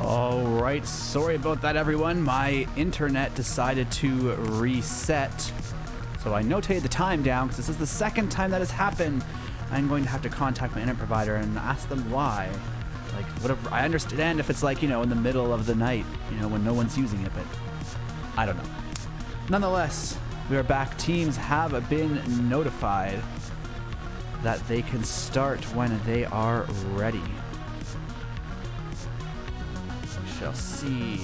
All right, sorry about that, everyone. My internet decided to reset. So I notated the time down because this is the second time that has happened. I'm going to have to contact my internet provider and ask them why. Like, whatever. I understand if it's like, you know, in the middle of the night, you know, when no one's using it, but I don't know. Nonetheless, we are back. Teams have been notified that they can start when they are ready. We shall see.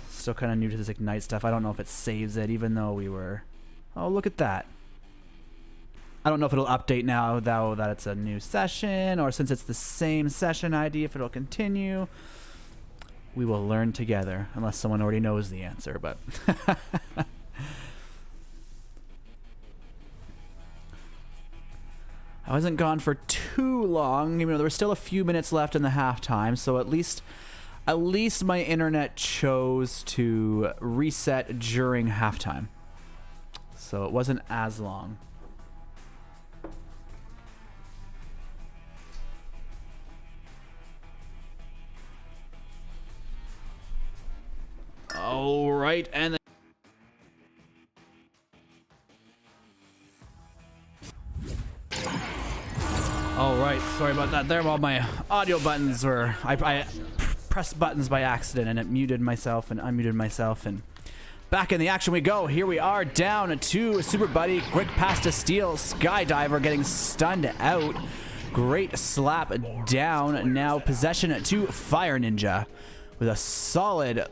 Still kind of new to this Ignite stuff. I don't know if it saves it, even though we were... Oh, look at that. I don't know if it'll update now, though, that it's a new session, or since it's the same session ID, if it'll continue. We will learn together, unless someone already knows the answer, but... I wasn't gone for too long, even though there were still a few minutes left in the halftime, so at least my internet chose to reset during halftime. So it wasn't as long. All right, and all right, sorry about that there. While my audio buttons were, I pressed buttons by accident and it muted myself and unmuted myself, and back in the action we go. Here we are, down to Super Buddy. Quick pass to Steel. Skydiver getting stunned out. Great slap down. Now possession to Fire Ninja with a solid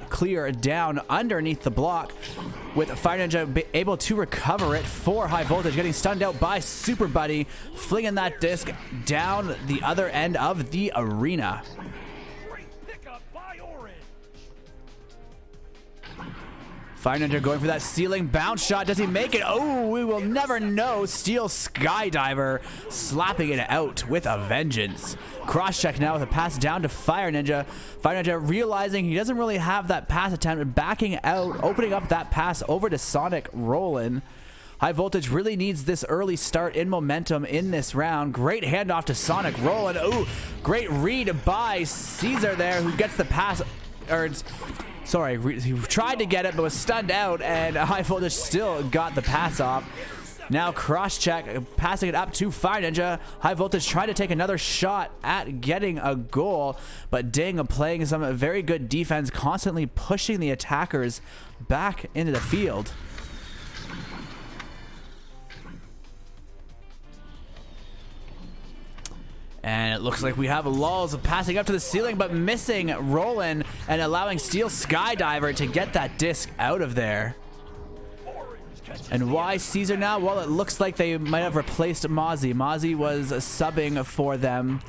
clear down underneath the block, with Fire Ninja able to recover it for High Voltage, getting stunned out by Super Buddy, flinging that disc down the other end of the arena. Fire Ninja going for that ceiling bounce shot. Does he make it? Oh, we will never know. Steel Skydiver slapping it out with a vengeance. Cross check now with a pass down to Fire Ninja. Fire Ninja realizing he doesn't really have that pass attempt, backing out, opening up that pass over to Sonic Rollin. High Voltage really needs this early start in momentum in this round. Great handoff to Sonic Rollin. Oh, great read by Caesar there, who gets the pass, or sorry, he tried to get it but was stunned out, and High Voltage still got the pass off. Now cross check, passing it up to Fire Ninja. High Voltage trying to take another shot at getting a goal, but Ding playing some very good defense, constantly pushing the attackers back into the field. And it looks like we have Lulz passing up to the ceiling, but missing Rollin and allowing Steel Skydiver to get that disc out of there. And why Caesar now? Well, it looks like they might have replaced Mozzie. Mozzie was subbing for them.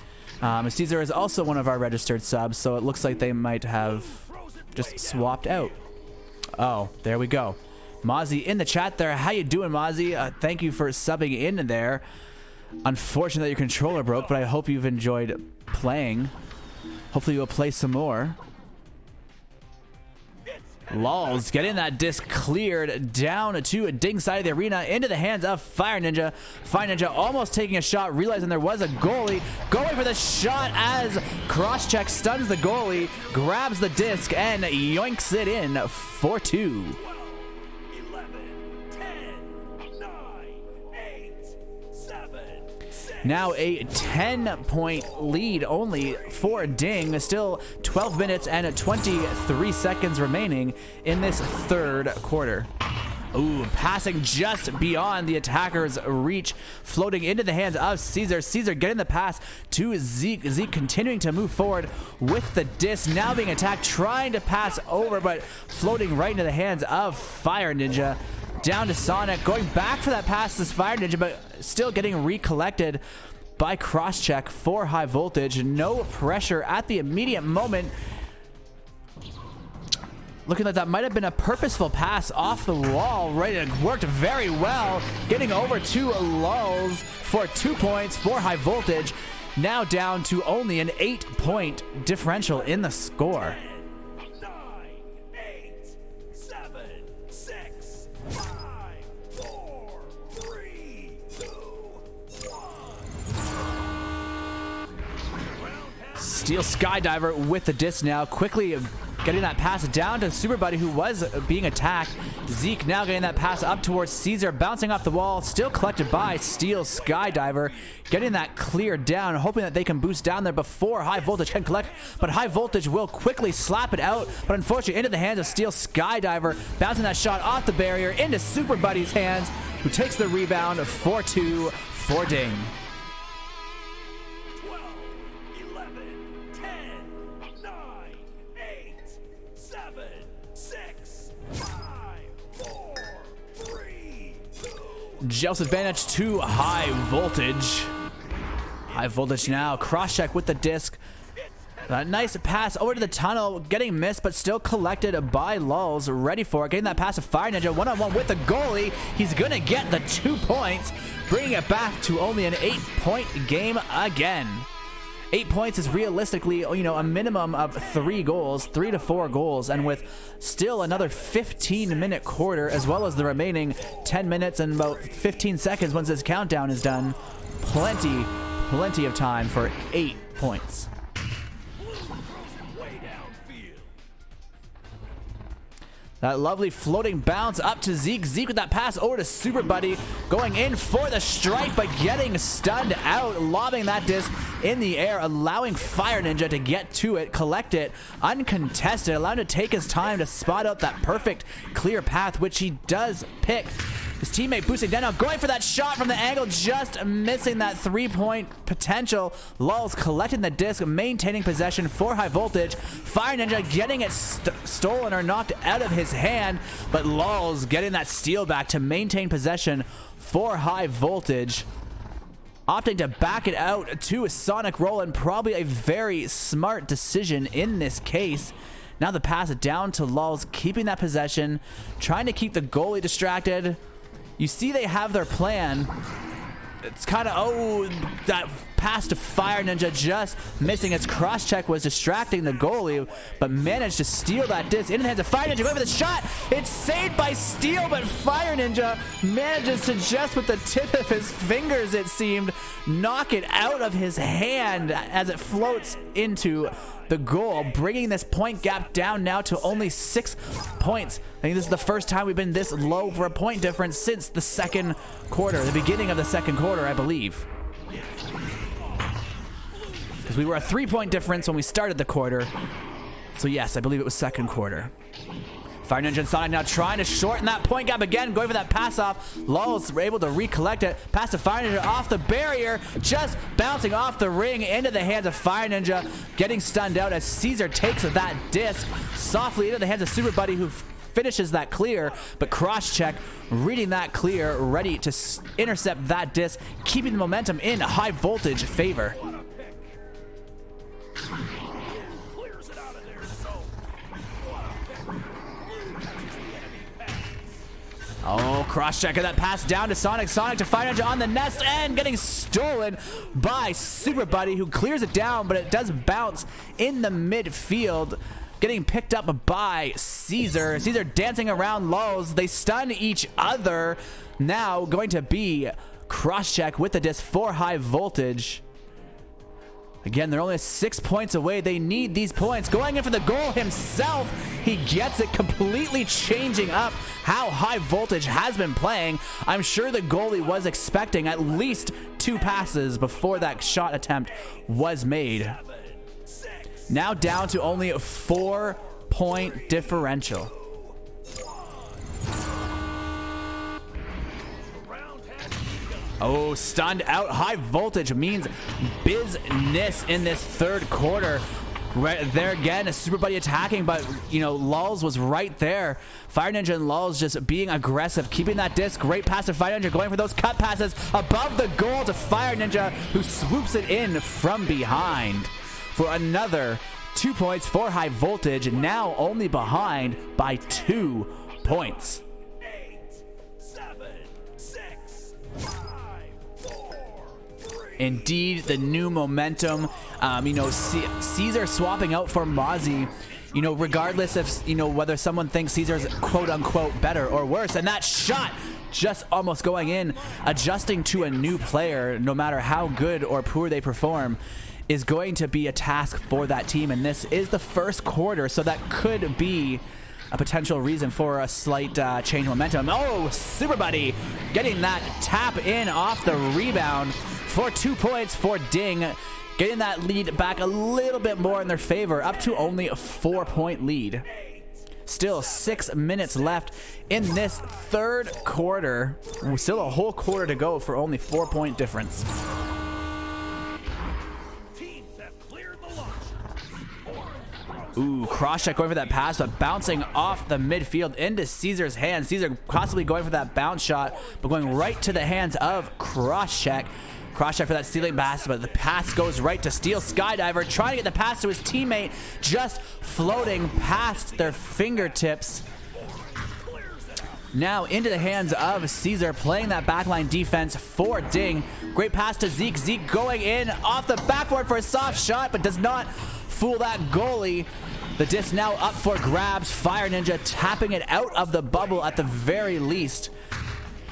Caesar is also one of our registered subs, so it looks like they might have just swapped out. Oh, there we go. Mozzie in the chat there. How you doing, Mozzie? Thank you for subbing in there. Unfortunate that your controller broke, but I hope you've enjoyed playing. Hopefully you'll play some more. Lulz getting that disc cleared down to a Ding side of the arena, into the hands of Fire Ninja. Fire Ninja almost taking a shot, realizing there was a goalie, going for the shot as Crosscheck stuns the goalie, grabs the disc, and yoinks it in for 2. Now a 10-point lead only for Ding. Still 12 minutes and 23 seconds remaining in this third quarter. Ooh, passing just beyond the attacker's reach, floating into the hands of Caesar. Caesar getting the pass to Zeke. Zeke continuing to move forward with the disc, now being attacked, trying to pass over, but floating right into the hands of Fire Ninja. Down to Sonic, going back for that pass to Fire Ninja, but still getting recollected by Crosscheck for High Voltage. No pressure at the immediate moment. Looking like that might have been a purposeful pass off the wall. Right, it worked very well. Getting over to Lulz for 2 points for High Voltage. Now down to only an 8-point differential in the score. Steel Skydiver with the disc now, quickly getting that pass down to Super Buddy, who was being attacked. Zeke now getting that pass up towards Caesar, bouncing off the wall, still collected by Steel Skydiver, getting that clear down, hoping that they can boost down there before High Voltage can collect, but High Voltage will quickly slap it out, but unfortunately into the hands of Steel Skydiver, bouncing that shot off the barrier into Super Buddy's hands, who takes the rebound 4-2 for Ding. 12, 11, 10, 9, 8, 7, 6, 5, 4, 3, 2. Jell's advantage to High Voltage. High Voltage now, cross-check with the disc. A nice pass over to the tunnel, getting missed, but still collected by Lulz. Ready for it, getting that pass to Fire Ninja, one-on-one with the goalie. He's gonna get the 2 points, bringing it back to only an 8-point game again. 8 points is realistically, you know, a minimum of 3 goals, 3 to 4 goals, and with still another 15-minute quarter, as well as the remaining 10 minutes and about 15 seconds once this countdown is done, plenty of time for 8 points. That lovely floating bounce up to Zeke. Zeke with that pass over to Super Buddy, going in for the strike, but getting stunned out, lobbing that disc in the air, allowing Fire Ninja to get to it, collect it, uncontested, allowing him to take his time to spot out that perfect clear path, which he does pick. His teammate boosting down now, going for that shot from the angle, just missing that 3-point potential. Lulz collecting the disc, maintaining possession for High Voltage. Fire Ninja getting it stolen or knocked out of his hand, but Lulz getting that steal back to maintain possession for High Voltage. Opting to back it out to a Sonic roll, and probably a very smart decision in this case. Now the pass down to Lulz, keeping that possession, trying to keep the goalie distracted. You see they have their plan. It's kind of, oh, that pass to Fire Ninja just missing. Its cross-check was distracting the goalie, but managed to steal that disc into the hands of Fire Ninja, going for the shot. It's saved by Steel, but Fire Ninja manages to just with the tip of his fingers, it seemed, knock it out of his hand as it floats into the goal, bringing this point gap down now to only 6 points. I think this is the first time we've been this low for a point difference since the second quarter, the beginning of the second quarter, I believe. Because we were a 3-point difference when we started the quarter. So yes, I believe it was second quarter. Fire Ninja and Sonic now trying to shorten that point gap again, going for that pass off. Lulz were able to recollect it. Pass to Fire Ninja off the barrier, just bouncing off the ring into the hands of Fire Ninja, getting stunned out as Caesar takes that disc softly into the hands of Super Buddy, who finishes that clear, but cross-check, reading that clear, ready to intercept that disc, keeping the momentum in High Voltage favor. Oh, cross-check of that pass down to Sonic. Sonic to Fire Ninja on the nest and getting stolen by Super Buddy, who clears it down, but it does bounce in the midfield. Getting picked up by Caesar. Caesar dancing around Lulz. They stun each other. Now going to be cross-check with the disc for High Voltage. Again, they're only 6 points away. They need these points. Going in for the goal himself. He gets it, completely changing up how High Voltage has been playing. I'm sure the goalie was expecting at least 2 passes before that shot attempt was made. Now down to only a 4-point differential. Oh, stunned out. High Voltage means business in this third quarter. Right there again, a Super Buddy attacking, but, you know, Lulz was right there. Fire Ninja and Lulz just being aggressive, keeping that disc. Great pass to Fire Ninja, going for those cut passes above the goal to Fire Ninja, who swoops it in from behind for another 2 points for High Voltage, now only behind by 2 points. Indeed, the new momentum. You know, Caesar swapping out for Mozzie. You know, regardless of, you know, whether someone thinks Caesar's quote-unquote better or worse. And that shot just almost going in, adjusting to a new player, no matter how good or poor they perform, is going to be a task for that team, and this is the first quarter, so that could be a potential reason for a slight change in momentum. Oh, Super Buddy getting that tap in off the rebound for 2 points for Ding, getting that lead back a little bit more in their favor, up to only a 4-point lead. Still 6 minutes left in this third quarter. Still a whole quarter to go for only 4-point difference. Ooh, cross check going for that pass, but bouncing off the midfield into Caesar's hands. Caesar possibly going for that bounce shot, but going right to the hands of cross check. Cross check for that stealing pass, but the pass goes right to Steel Skydiver, trying to get the pass to his teammate, just floating past their fingertips. Now into the hands of Caesar, playing that backline defense for Ding. Great pass to Zeke. Zeke going in off the backboard for a soft shot, but does not fool that goalie. The disc now up for grabs. Fire Ninja tapping it out of the bubble at the very least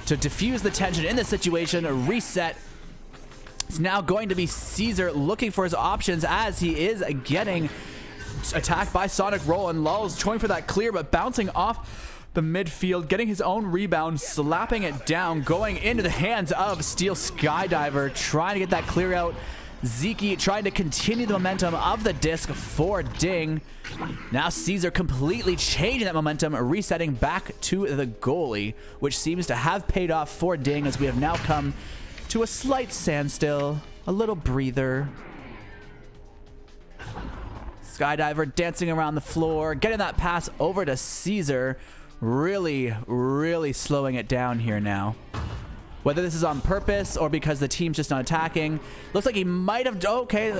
to diffuse the tension in the situation. A reset. It's now going to be Caesar looking for his options as he is getting attacked by Sonic Roll, and Lulz trying for that clear, but bouncing off the midfield, getting his own rebound, slapping it down, going into the hands of Steel Skydiver, trying to get that clear out. Zeke trying to continue the momentum of the disc for Ding. Now Caesar completely changing that momentum, resetting back to the goalie, which seems to have paid off for Ding as we have now come to a slight standstill, a little breather. Skydiver dancing around the floor, getting that pass over to Caesar, really slowing it down here now. Whether this is on purpose or because the team's just not attacking. Looks like he might have, okay,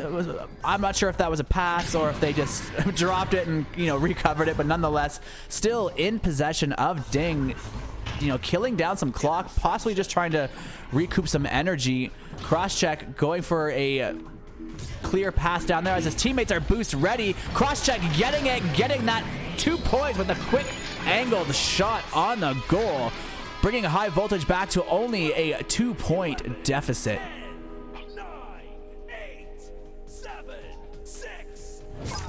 I'm not sure if that was a pass or if they just dropped it and, you know, recovered it, but nonetheless, still in possession of Ding, you know, killing down some clock, possibly just trying to recoup some energy. Cross check going for a clear pass down there as his teammates are boost ready. Cross check getting it, getting that 2 points with a quick angled shot on the goal, bringing High Voltage back to only a 2-point deficit. 9, 8, 7, 6, 5,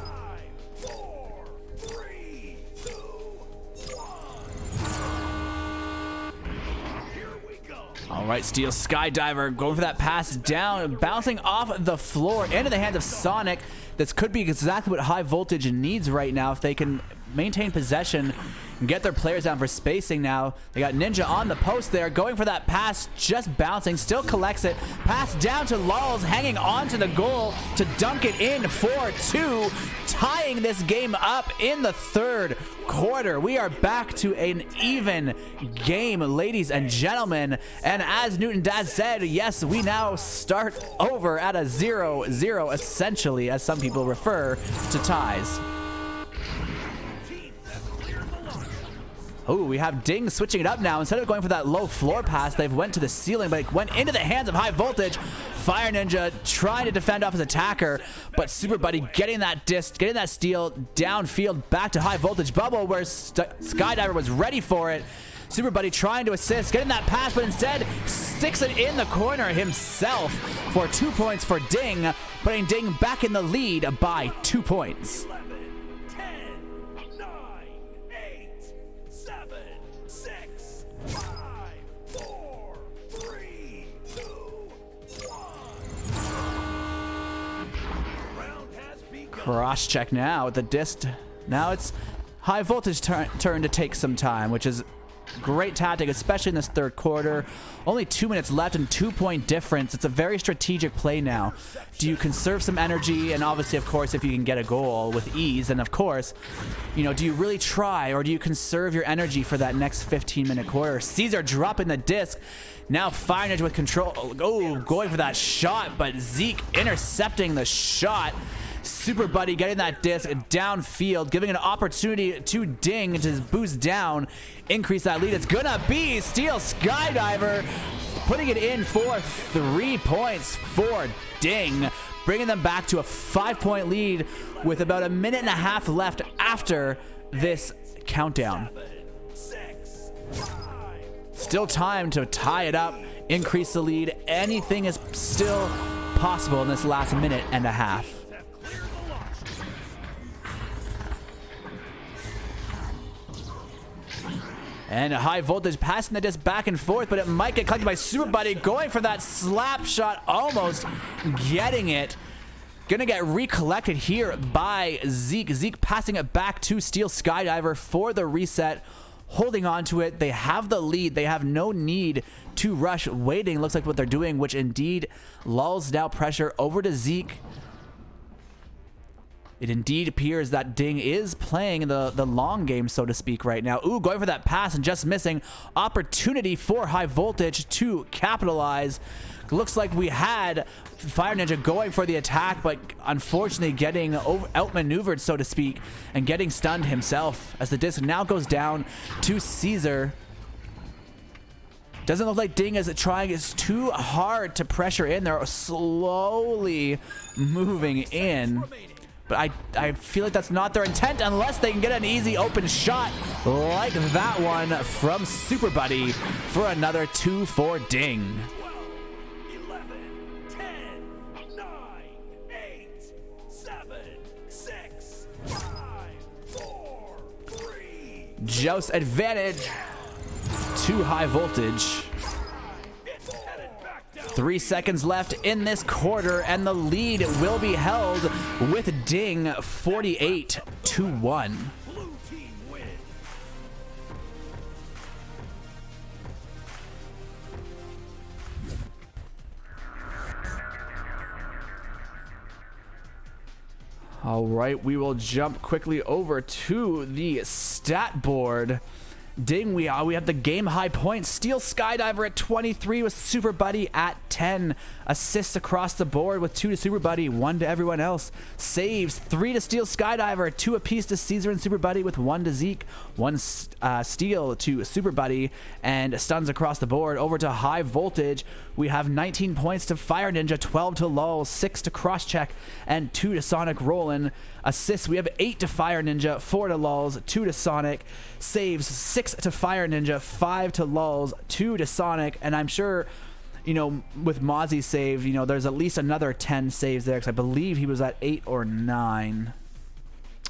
4, 3, 2, 1. Here we go. All right, Steel Skydiver going for that pass down, bouncing off the floor into the hands of Sonic. This could be exactly what High Voltage needs right now if they can maintain possession and get their players down for spacing now. They got Ninja on the post there, going for that pass, just bouncing, still collects it. Pass down to Lulz, hanging on to the goal to dunk it in for 2, tying this game up in the third quarter. We are back to an even game, ladies and gentlemen. And as Newton Dad said, yes, we now start over at a 0-0, essentially, as some people refer to ties. Oh, we have Ding switching it up now. Instead of going for that low floor pass, they've went to the ceiling, but it went into the hands of High Voltage. Fire Ninja trying to defend off his attacker, but Super Buddy getting that disc, getting that steal downfield back to High Voltage bubble where Skydiver was ready for it. Super Buddy trying to assist, getting that pass, but instead sticks it in the corner himself for 2 points for Ding, putting Ding back in the lead by 2 points. 10, 9, 8, 7, 6, 5, 4, 3, 2, 1. Round has begun. Cross check now with the disc. Now it's High Voltage turn to take some time, which is great tactic, especially in this third quarter. Only 2 minutes left and 2-point difference. It's a very strategic play now. Do you conserve some energy? And obviously, of course, if you can get a goal with ease, and of course, you know, do you really try or do you conserve your energy for that next 15-minute quarter? Caesar dropping the disc. Now Fire Ninja with control. Oh, going for that shot, but Zeke intercepting the shot. Super Buddy getting that disc downfield, giving an opportunity to Ding to boost down, increase that lead. It's gonna be Steel Skydiver putting it in for 3 points for Ding, bringing them back to a 5-point lead with about a minute and a half left after this countdown. 6, 5, Still time to tie it up, increase the lead. Anything is still possible in this last minute and a half. Have cleared the launch tracks. And a high voltage passing the disc back and forth, but it might get collected by Super Buddy, going for that slap shot, almost getting it. Gonna get recollected here by Zeke. Zeke passing it back to Steel Skydiver for the reset, holding on to it. They have the lead. They have no need to rush. Waiting looks like what they're doing, which indeed lulls now pressure over to Zeke. It indeed appears that Ding is playing the long game, so to speak, right now. Ooh, going for that pass and just missing. Opportunity for High Voltage to capitalize. Looks like we had Fire Ninja going for the attack, but unfortunately getting outmaneuvered, so to speak, and getting stunned himself as the disc now goes down to Caesar. Doesn't look like Ding is trying. It's too hard to pressure in. They're slowly moving in. But I feel like that's not their intent unless they can get an easy open shot like that one from Super Buddy for another 2 for Ding. 12, 11, 10, 9, 8, 7, 6, 5, 4, 3. Joust advantage to High Voltage. It's headed back down. 3 seconds left in this quarter, and the lead will be held with Ding 48-1. Blue team wins. All right, we will jump quickly over to the stat board. Ding, we have the game high points. Steel Skydiver at 23 with Super Buddy at 10. Assists across the board with 2 to Super Buddy, 1 to everyone else. Saves, 3 to Steel Skydiver, 2 apiece to Caesar and Super Buddy with 1 to Zeke, 1 steal to Super Buddy, and stuns across the board. Over to High Voltage, we have 19 points to Fire Ninja, 12 to Lull, 6 to Crosscheck, and 2 to Sonic Rollin'. Assists, we have 8 to Fire Ninja, 4 to Lulls, 2 to Sonic. Saves, 6 to Fire Ninja, 5 to Lulls, 2 to Sonic. And I'm sure, you know, with Mozzie's save, you know, there's at least another 10 saves there, because I believe he was at 8 or 9.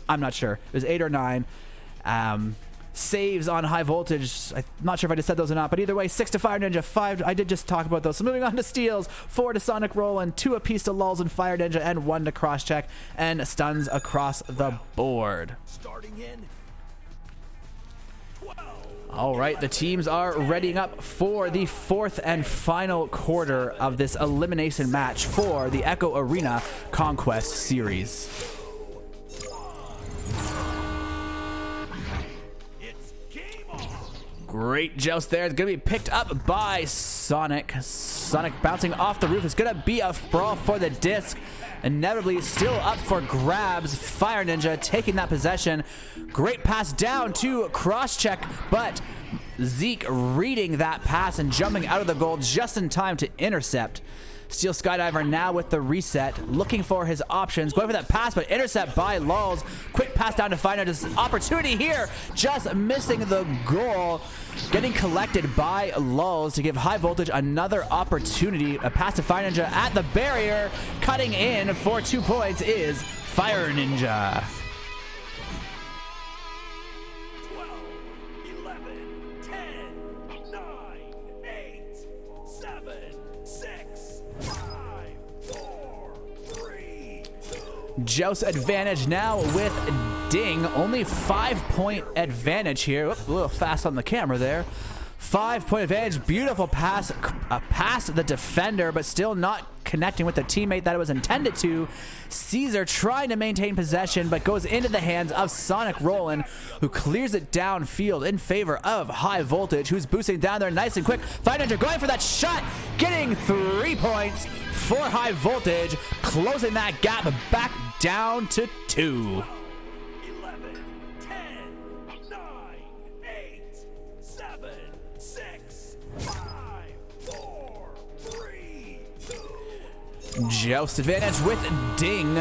I'm not sure. It was 8 or 9. Saves on High Voltage. I'm not sure if I just said those or not, but either way, 6 to Fire Ninja, 5. I did just talk about those. So moving on to steals, 4 to Sonic Rollin', 2 apiece to Lulls and Fire Ninja, and 1 to Crosscheck, and stuns across the board. Starting in 12. All right, the teams are readying up for the 4th and final quarter of this elimination match for the Echo Arena Conquest series. It's game on. Great joust there. It's going to be picked up by Sonic. Sonic bouncing off the roof. It's going to be a brawl for the disc. Inevitably still up for grabs. Fire Ninja taking that possession. Great pass down to Crosscheck, but Zeke reading that pass and jumping out of the goal just in time to intercept. Steel Skydiver now with the reset, looking for his options, going for that pass, but intercept by Lulls. Quick pass down to Fire Ninja. Opportunity here, just missing the goal. Getting collected by Lulls to give High Voltage another opportunity. A pass to Fire Ninja at the barrier. Cutting in for 2 points is Fire Ninja. 12, 11, 10, 9, 8, 7, 6, 5, 4, 3, 2. Joust advantage now with Ding. Only 5-point advantage here. Whoop, a little fast on the camera there. 5-point advantage. Beautiful pass. Past the defender, but still not connecting with the teammate that it was intended to. Caesar trying to maintain possession, but goes into the hands of Sonic Rollin', who clears it downfield in favor of High Voltage, who's boosting down there nice and quick. Fire Ninja going for that shot, getting 3 points for High Voltage, closing that gap back down to 2. 11, 10, 9, 8, 7, 6, 5, 4, 3, 2. Joust advantage with Ding.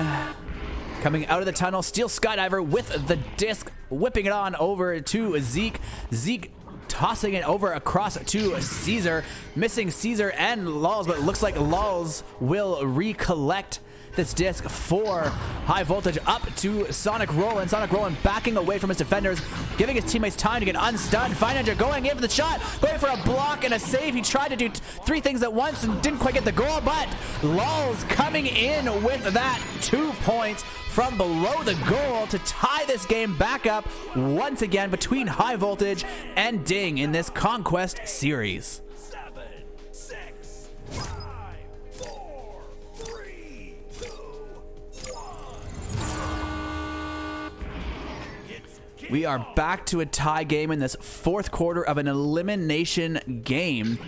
Coming out of the tunnel, Steel Skydiver with the disc, whipping it on over to Zeke. Zeke tossing it over across to Caesar, missing Caesar and Lulz, but it looks like Lulz will recollect this disc for High Voltage up to Sonic Roland. Sonic Roland backing away from his defenders, giving his teammates time to get unstunned. Fire Ninja going in for the shot, going for a block and a save. He tried to do three things at once and didn't quite get the goal, but Lulz coming in with that 2 points from below the goal to tie this game back up once again between High Voltage and Ding in this Conquest series. 7, 6, 5, 4, 3, 2, 1. We are back to a tie game in this fourth quarter of an elimination game.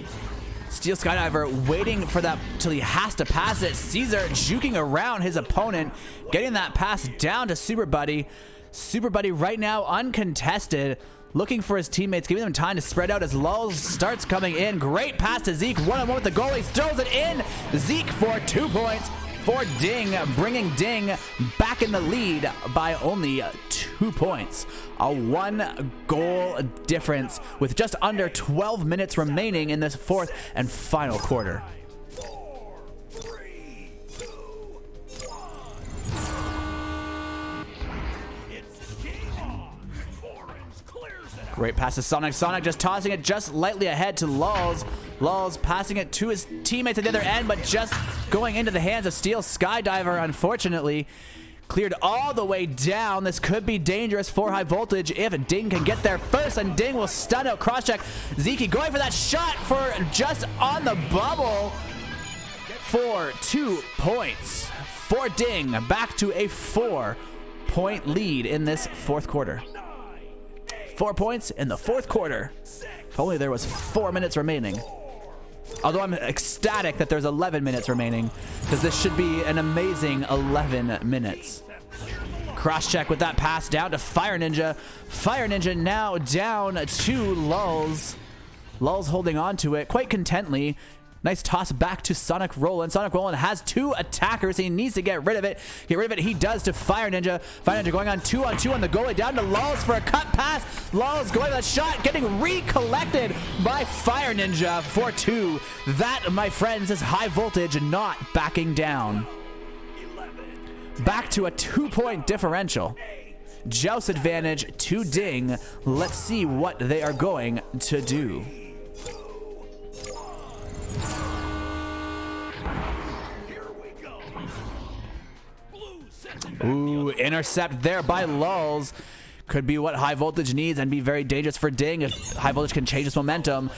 Steel Skydiver waiting for that till he has to pass it. Caesar juking around his opponent, getting that pass down to Super Buddy. Super Buddy right now uncontested, looking for his teammates, giving them time to spread out as Lulz starts coming in. Great pass to Zeke, one-on-one with the goalie, throws it in. Zeke for 2 points for Ding, bringing Ding back in the lead by only 2 points. A 1 goal difference with just under 12 minutes remaining in this fourth and final quarter. 4, 3, 2, 1. It's game on. Orange clears it out. Great pass to Sonic. Sonic just tossing it just lightly ahead to Lulz. Lulz passing it to his teammates at the other end, but just going into the hands of Steel Skydiver, unfortunately. Cleared all the way down. This could be dangerous for High Voltage if Ding can get there first, and Ding will stun out cross-check. Zeke going for that shot for just on the bubble for 2 points for Ding. Back to a 4-point lead in this fourth quarter. 4 points in the fourth quarter. If only there was 4 minutes remaining. Although I'm ecstatic that there's 11 minutes remaining, because this should be an amazing 11 minutes. Cross-check with that pass down to Fire Ninja. Fire Ninja now down to Lulz. Lulz holding on to it quite contently. Nice toss back to Sonic Roland. Sonic Roland has 2 attackers. He needs to get rid of it. Get rid of it. He does to Fire Ninja. Fire Ninja going on 2-on-2 on the goalie. Down to Lulz for a cut pass. Lulz going for that shot. Getting recollected by Fire Ninja for 2. That, my friends, is High Voltage not backing down. Back to a 2-point differential. Joust advantage to Ding. Let's see what they are going to do. Ooh, intercept there by Lulz. Could be what High Voltage needs and be very dangerous for Ding if High Voltage can change its momentum.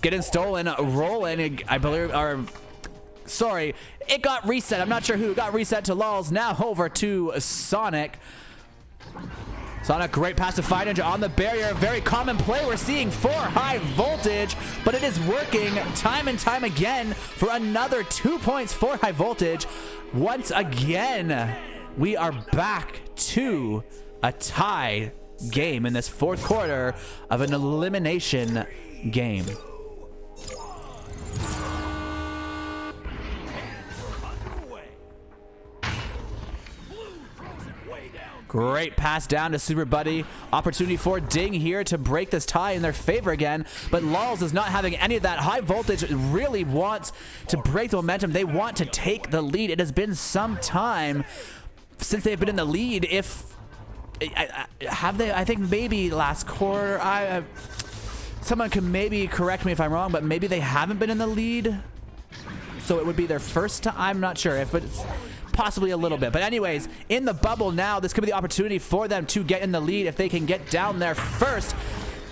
Getting stolen, rolling, I believe, or sorry, it got reset. I'm not sure who got reset to Lulz. Now over to Sonic. Sonic, great pass to Fire Ninja on the barrier. Very common play we're seeing for High Voltage, but it is working time and time again for another 2 points for High Voltage. Once again, we are back to a tie game in this fourth quarter of an elimination game. Great pass down to Super Buddy. Opportunity for Ding here to break this tie in their favor again. But Lulz is not having any of that. High Voltage really wants to break the momentum. They want to take the lead. It has been some time since they've been in the lead. If have they? I think maybe last quarter. Someone can maybe correct me if I'm wrong, but maybe they haven't been in the lead. So it would be their first time. I'm not sure if it's possibly a little bit. But anyways, in the bubble now, this could be the opportunity for them to get in the lead if they can get down there first.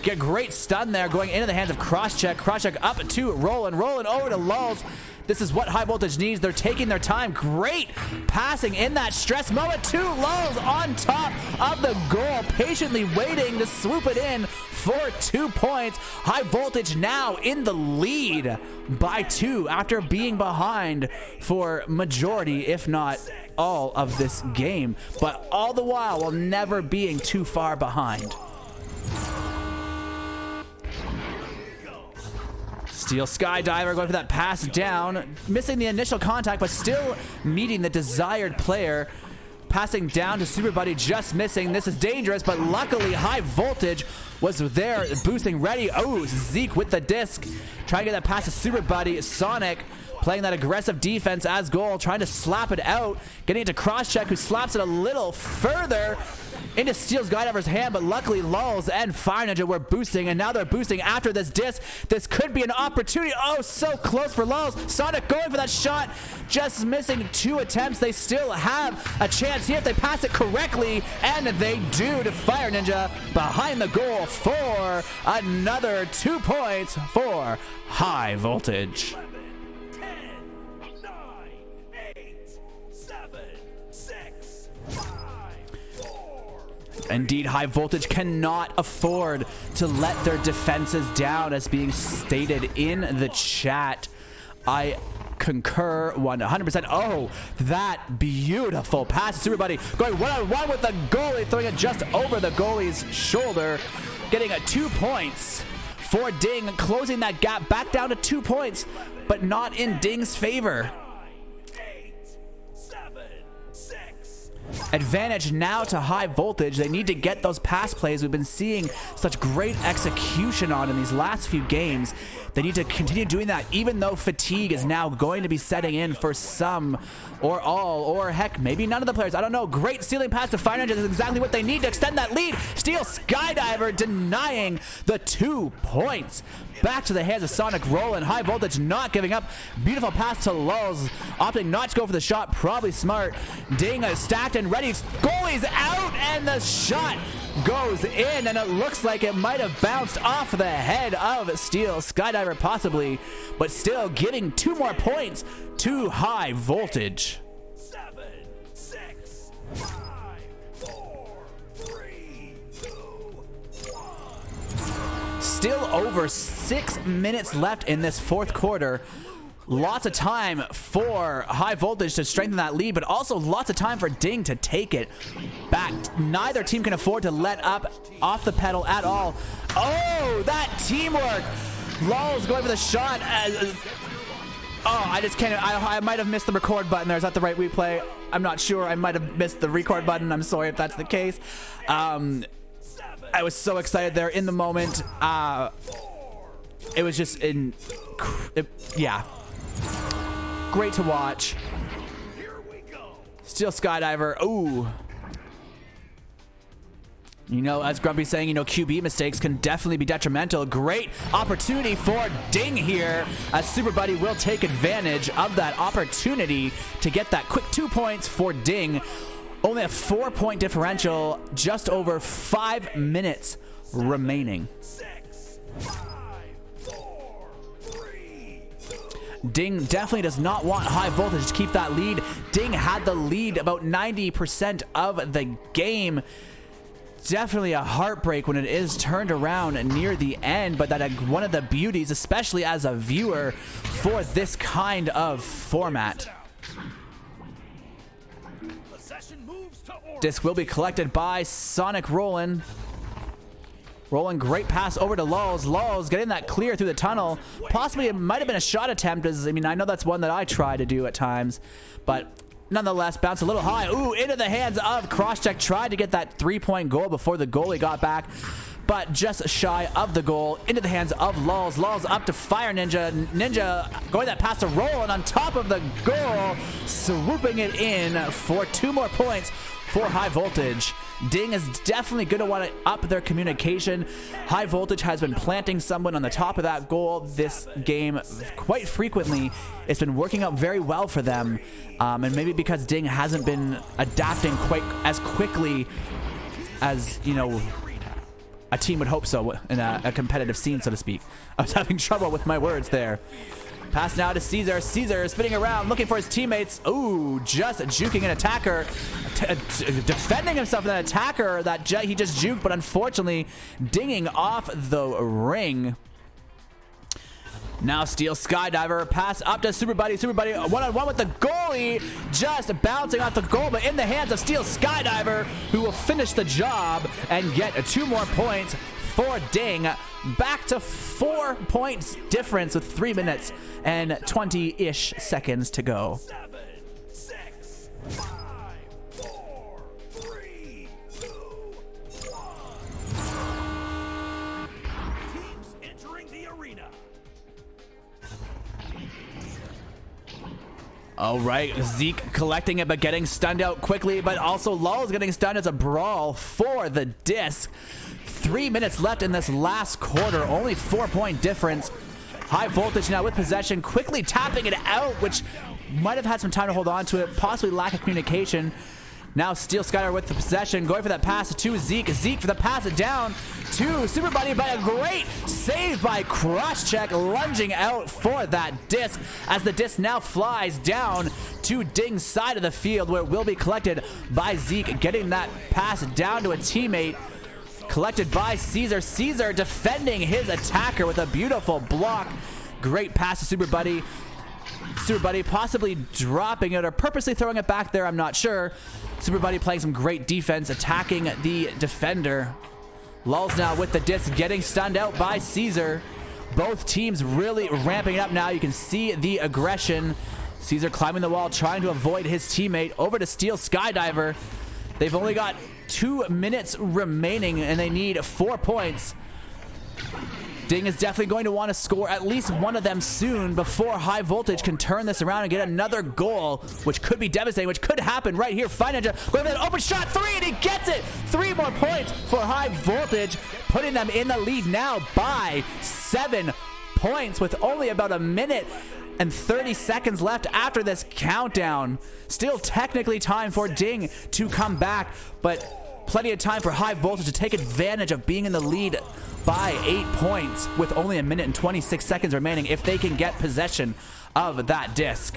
Get great stun there going into the hands of Crosscheck. Crosscheck up to Roland. Roland over to Lulz. This is what High Voltage needs. They're taking their time. Great passing in that stress moment to Lulz on top of the goal. Patiently waiting to swoop it in for 2 points. High Voltage now in the lead by 2 after being behind for majority, if not all, of this game. But all the while never being too far behind. Steel Skydiver going for that pass down, missing the initial contact, but still meeting the desired player. passing down to Super Buddy, just missing. This is dangerous, but luckily High Voltage was there, boosting ready. Oh, Zeke with the disc, trying to get that pass to Super Buddy. Sonic playing that aggressive defense as goal, trying to slap it out, getting it to Crosscheck, who slaps it a little further into Steel Skydiver's hand, but luckily Lulz and Fire Ninja were boosting, and now they're boosting after this disc. This could be an opportunity. Oh, so close for Lulz. Sonic going for that shot, just missing 2 attempts. They still have a chance here if they pass it correctly, and they do to Fire Ninja behind the goal for another 2 points for High Voltage. 10, 9, 8, 7, 6, 5, 4. Indeed, High Voltage cannot afford to let their defenses down, as being stated in the chat. I concur 100%. Oh, that beautiful pass to Super Buddy, going one-on-one with the goalie, throwing it just over the goalie's shoulder, getting 2 points for Ding, closing that gap back down to 2 points, but not in Ding's favor. 8, 7, 6. Advantage now to High Voltage. They need to get those pass plays we've been seeing such great execution on in these last few games. They need to continue doing that, even though fatigue is now going to be setting in for some or all, or heck, maybe none of the players. I don't know. Great ceiling pass to Fire Ninja is exactly what they need to extend that lead. Steel Skydiver denying the 2 points. Back to the hands of Sonic Roland. High Voltage not giving up. Beautiful pass to Lulz, opting not to go for the shot. Probably smart. Ding stacked and ready. Goalie's out, and the shot goes in, and it looks like it might have bounced off the head of Steel Skydiver possibly, but still giving 2 more points to High Voltage. 7, 6, 5, 4, 3, 2, 1. Still over 6 minutes left in this 4th quarter. Lots of time for High Voltage to strengthen that lead, but also lots of time for Ding to take it back. Neither team can afford to let up off the pedal at all. Oh, that teamwork. Lulz going for the shot. Oh, I just can't. I might have missed the record button there. Is that the right replay? I'm not sure. I might have missed the record button. I'm sorry if that's the case. I was so excited there in the moment. It was just yeah. Great to watch. Here we go. Steel Skydiver. Ooh. You know, as Grumpy's saying, you know, QB mistakes can definitely be detrimental. Great opportunity for Ding here, as Super Buddy will take advantage of that opportunity to get that quick 2 points for Ding. Only a 4-point differential, just over 5 minutes remaining. 6, 5, 4, 3, 2. Ding definitely does not want High Voltage to keep that lead. Ding had the lead about 90% of the game. Definitely a heartbreak when it is turned around near the end, but that one of the beauties, especially as a viewer, for this kind of format. Possession moves to Orange. Disc will be collected by Sonic Roland. Roland, great pass over to Lulz. Lulz getting that clear through the tunnel. Possibly it might have been a shot attempt. I mean, I know that's one that I try to do at times, but nonetheless, bounce a little high. Ooh, into the hands of Crosscheck. Tried to get that 3-point goal before the goalie got back, but just shy of the goal. Into the hands of Lulz. Lulz up to Fire Ninja. Ninja going that pass to Roland on top of the goal, swooping it in for 2 more points for High Voltage. Ding is definitely going to want to up their communication. High Voltage has been planting someone on the top of that goal this game quite frequently. It's been working out very well for them, and maybe because Ding hasn't been adapting quite as quickly as, you know, a team would hope so in a competitive scene, so to speak. I was having trouble with my words there. Pass now to Caesar. Caesar spinning around, looking for his teammates. Ooh, just juking an attacker. Defending himself with an attacker that he just juked, but unfortunately dinging off the ring. Now Steel Skydiver, pass up to Super Buddy. Super Buddy one-on-one with the goalie, just bouncing off the goal, but in the hands of Steel Skydiver, who will finish the job and get 2 more points for Ding. Back to 4 points difference with 3 minutes and 20-ish seconds to go. 7, 6, 5, 4, All right, Zeke collecting it, but getting stunned out quickly, but also Lulz getting stunned as a brawl for the disc. 3 minutes left in this last quarter, only 4-point difference. High Voltage now with possession, quickly tapping it out, which might have had some time to hold on to it, possibly lack of communication. Now Steel Skydiver with the possession, going for that pass to Zeke. Zeke for the pass it down to Super Buddy, but a great save by Crosscheck, lunging out for that disc as the disc now flies down to Ding's side of the field where it will be collected by Zeke, getting that pass down to a teammate. Collected by Caesar. Caesar defending his attacker with a beautiful block. Great pass to Super Buddy. Super Buddy possibly dropping it or purposely throwing it back there, I'm not sure. Super Buddy playing some great defense, attacking the defender. Lulz now with the disc, getting stunned out by Caesar. Both teams really ramping it up now. You can see the aggression. Caesar climbing the wall, trying to avoid his teammate. Over to Steel Skydiver. They've only got 2 minutes remaining and they need 4 points. Ding is definitely going to want to score at least one of them soon before High Voltage can turn this around and get another goal, which could be devastating, which could happen right here. Fire Ninja going for that open shot, 3, and he gets it. 3 more points for High Voltage, putting them in the lead now by 7 points with only about a minute and 30 seconds left after this countdown. Still technically time for Ding to come back, but plenty of time for High Voltage to take advantage of being in the lead by 8 points with only a minute and 26 seconds remaining if they can get possession of that disc.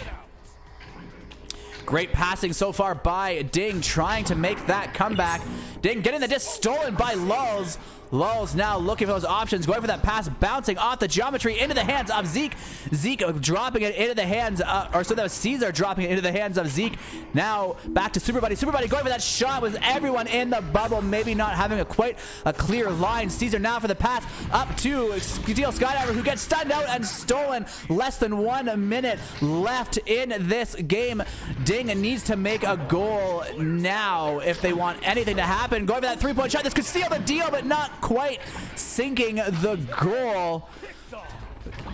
Great passing so far by Ding, trying to make that comeback. Ding getting the disc stolen by Lulz. Lulz now looking for those options, going for that pass, bouncing off the geometry into the hands of Zeke. Zeke dropping it into the hands, that was Caesar dropping it into the hands of Zeke. Now back to Super Buddy. Super Buddy going for that shot with everyone in the bubble, maybe not having quite a clear line. Caesar now for the pass up to Steel Skydiver, who gets stunned out and stolen. Less than 1 minute left in this game. Ding needs to make a goal now if they want anything to happen. Going for that 3-point shot. This could seal the deal, but not quite sinking the goal.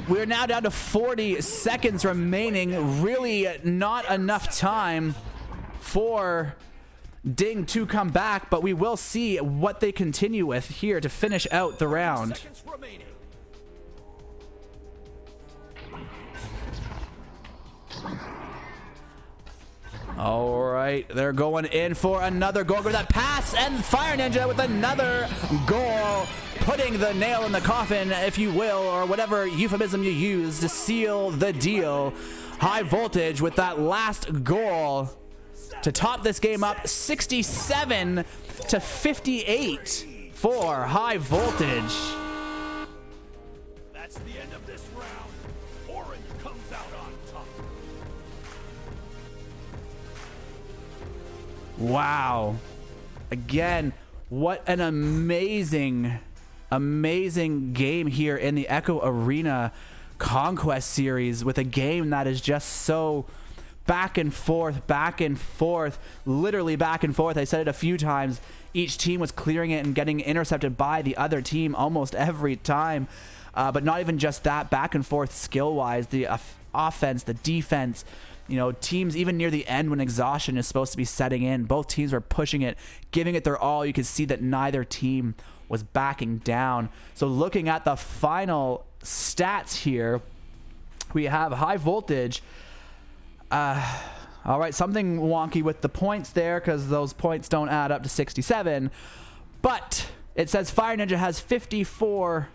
We're now down to 40 seconds remaining. Really not enough time for Ding to come back, but we will see what they continue with here to finish out the round. All right, they're going in for another goal. Go that pass, and Fire Ninja with another goal, putting the nail in the coffin, if you will, or whatever euphemism you use to seal the deal. High Voltage with that last goal to top this game up, 67 to 58 for High Voltage. That's the end of this round. Orange comes out on top. Wow. Again, what an amazing game here in the Echo Arena Conquest series, with a game that is just so back and forth, literally back and forth. I said it a few times. Each team was clearing it and getting intercepted by the other team almost every time. But not even just that, back and forth skill-wise, the offense, the defense. You know, teams even near the end when exhaustion is supposed to be setting in, both teams were pushing it, giving it their all. You could see that neither team was backing down. So looking at the final stats here, we have High Voltage. All right, something wonky with the points there because those points don't add up to 67. But it says Fire Ninja has 54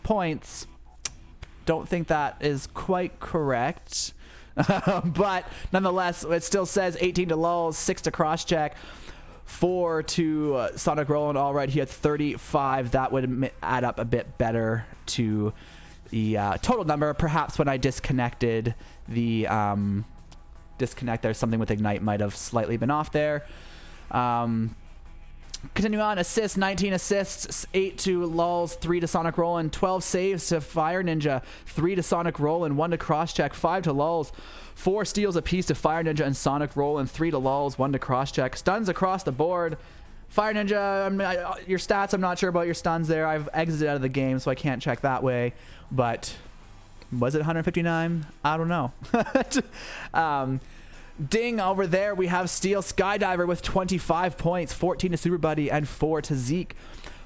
points. Don't think that is quite correct. But nonetheless, it still says 18 to Lulz, 6 to Crosscheck, 4 to Sonic Roland. All right, he had 35. That would add up a bit better to the total number. Perhaps when I disconnected the disconnect there, something with Ignite might have slightly been off there. Continue on, assists, 19 assists, 8 to Lulz, 3 to Sonic Roland, 12 saves to Fire Ninja, 3 to Sonic Roland, 1 to Crosscheck, 5 to Lulz, 4 steals apiece to Fire Ninja and Sonic Roland, 3 to Lulz, 1 to Crosscheck. Stuns across the board. Fire Ninja, your stats, I'm not sure about your stuns there. I've exited out of the game, so I can't check that way. But was it 159? I don't know. Ding over there. We have Steel Skydiver with 25 points, 14 to Super Buddy and 4 to Zeke.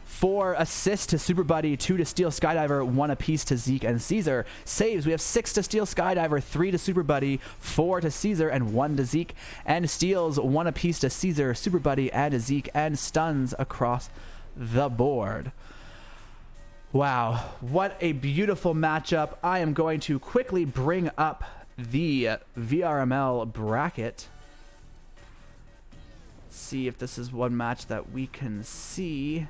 4 assists to Super Buddy, 2 to Steel Skydiver, 1 apiece to Zeke and Caesar. Saves, we have 6 to Steel Skydiver, 3 to Super Buddy, 4 to Caesar, and 1 to Zeke. And steals, 1 apiece to Caesar, Super Buddy, and Zeke, and stuns across the board. Wow, what a beautiful matchup. I am going to quickly bring up the VRML bracket. Let's see if this is one match that we can see.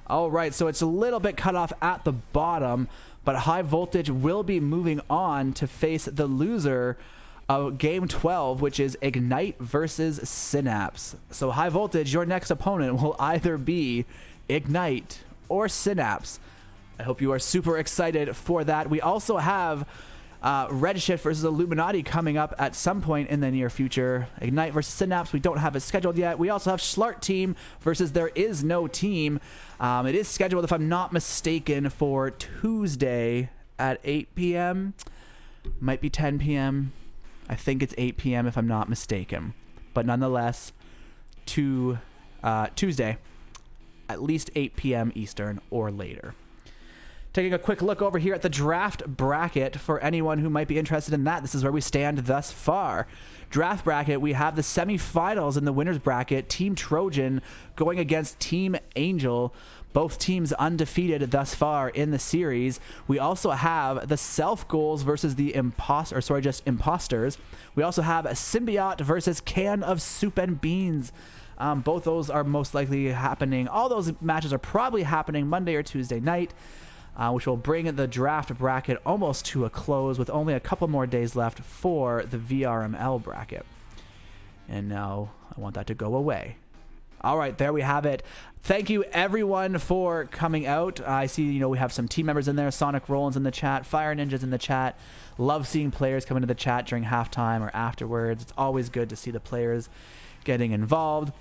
All right, so it's a little bit cut off at the bottom, but High Voltage will be moving on to face the loser of Game 12, which is Ignite versus Synapse. So High Voltage, your next opponent will either be Ignite or Synapse. I hope you are super excited for that. We also have Redshift versus Illuminati coming up at some point in the near future. Ignite versus Synapse, we don't have it scheduled yet. We also have Schlart Team versus There Is No Team. It is scheduled, if I'm not mistaken, for Tuesday at 8 p.m. Might be 10 p.m. I think it's 8 p.m. if I'm not mistaken. But nonetheless, Tuesday, at least 8 p.m. Eastern or later. Taking a quick look over here at the draft bracket for anyone who might be interested in that. This is where we stand thus far. Draft bracket, we have the semifinals in the winners bracket. Team Trojan going against Team Angel. Both teams undefeated thus far in the series. We also have the self goals versus the imposters. We also have a Symbiote versus Can of Soup and Beans. Both those are most likely happening. All those matches are probably happening Monday or Tuesday night. Which will bring the draft bracket almost to a close with only a couple more days left for the VRML bracket. And now I want that to go away. All right, there we have it. Thank you, everyone, for coming out. I see, we have some team members in there. Sonic Rollins in the chat. Fire Ninja's in the chat. Love seeing players come into the chat during halftime or afterwards. It's always good to see the players getting involved.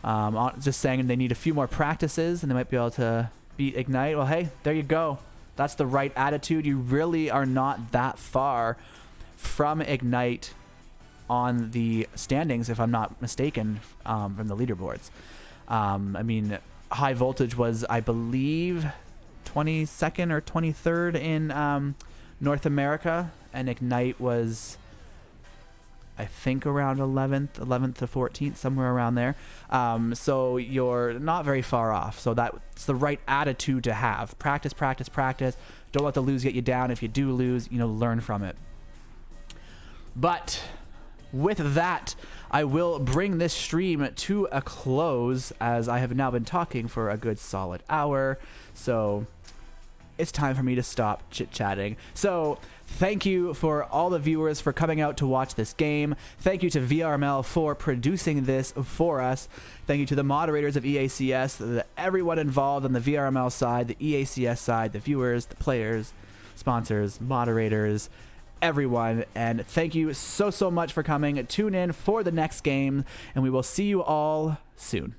Just saying they need a few more practices, and they might be able to beat Ignite. Well, hey, there you go. That's the right attitude. You really are not that far from Ignite on the standings, if I'm not mistaken, from the leaderboards. I mean, High Voltage was, I believe, 22nd or 23rd in North America, and Ignite was, I think, around 11th to 14th, somewhere around there. So you're not very far off. So that's the right attitude to have. Practice, practice, practice. Don't let the lose get you down. If you do lose, learn from it. But with that, I will bring this stream to a close, as I have now been talking for a good solid hour. So it's time for me to stop chit-chatting. So thank you for all the viewers for coming out to watch this game. Thank you to VRML for producing this for us. Thank you to the moderators of EACS, everyone involved on the VRML side, the EACS side, the viewers, the players, sponsors, moderators, everyone. And thank you so much for coming. Tune in for the next game, and we will see you all soon.